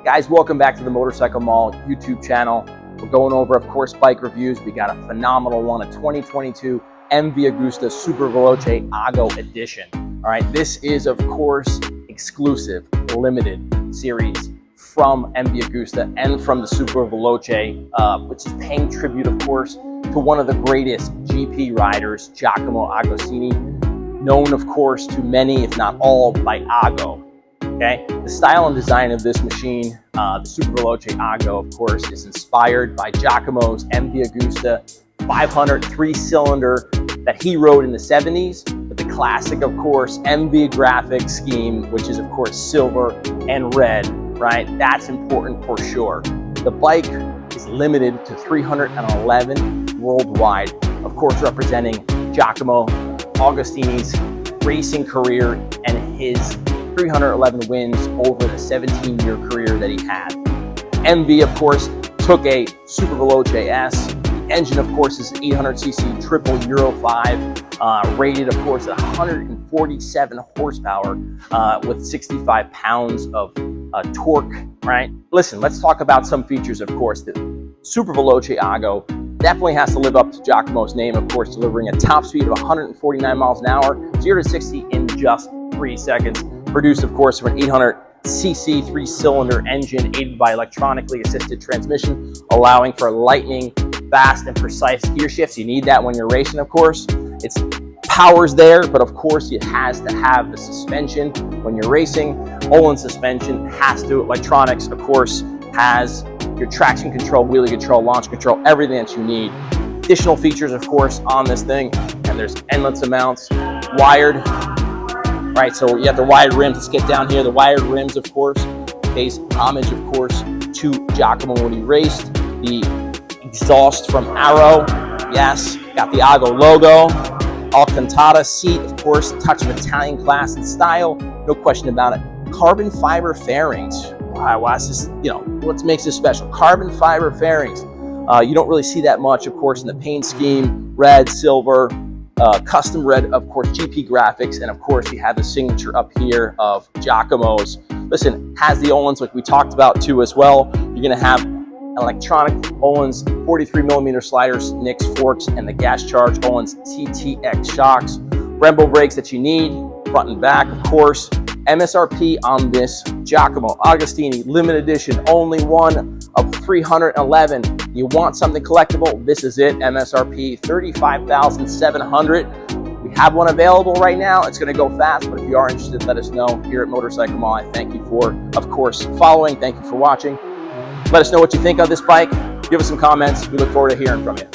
Guys, welcome back to the Motorcycle Mall YouTube channel. We're going over, of course, bike reviews. We got a phenomenal one, a 2022 MV Agusta Superveloce Ago edition. All right, this is, of course, exclusive, limited series from MV Agusta and from the Superveloce, which is paying tribute, of course, to one of the greatest GP riders, Giacomo Agostini, known, of course, to many, if not all, by Ago. Okay, the style and design of this machine, the Superveloce Ago, of course, is inspired by Giacomo's MV Agusta 500 3-cylinder that he rode in the 70s, with the classic, of course, MV graphic scheme, which is, of course, silver and red, right? That's important for sure. The bike is limited to 311 worldwide, of course, representing Giacomo Agostini's racing career and his 311 wins over the 17-year career that he had. MV, of course, took a Superveloce S. The engine, of course, is 800cc triple Euro 5, rated, of course, at 147 horsepower with 65 pounds of torque, right? Listen, let's talk about some features, of course. The Superveloce Ago definitely has to live up to Giacomo's name, of course, delivering a top speed of 149 miles an hour, 0 to 60 in just 3 seconds. Produced, of course, from an 800cc 3-cylinder engine aided by electronically assisted transmission, allowing for lightning, fast, and precise gear shifts. You need that when you're racing, of course. Its power's there, but of course, it has to have the suspension when you're racing. Öhlins suspension has to. Electronics, of course, has your traction control, wheelie control, launch control, everything that you need. Additional features, of course, on this thing, and there's endless amounts. Wired. Right, so you have the wired rims. Let's get down here. The wired rims, of course, pays homage, of course, to Giacomo when he raced. The exhaust from Arrow, yes, got the Ago logo. Alcantara seat, of course, touch of Italian class and style, no question about it. Carbon fiber fairings. Wow, this is, what makes this special? Carbon fiber fairings. You don't really see that much, of course, in the paint scheme. Red, silver. Custom red, of course, GP graphics, and of course you have the signature up here of Giacomo's. Listen, has the Öhlins, like we talked about too as well. You're gonna have electronic Öhlins 43mm sliders, Nix forks, and the gas charge Öhlins TTX shocks. Brembo brakes that you need, front and back, of course. MSRP on this Giacomo Agostini limited edition, only one of 311. You want something collectible? This is it. MSRP $35,700. We have one available right now. It's going to go fast, but if you are interested, let us know here at Motorcycle Mall. I thank you for, of course, following. Thank you for watching. Let us know what you think of this bike. Give us some comments. We look forward to hearing from you.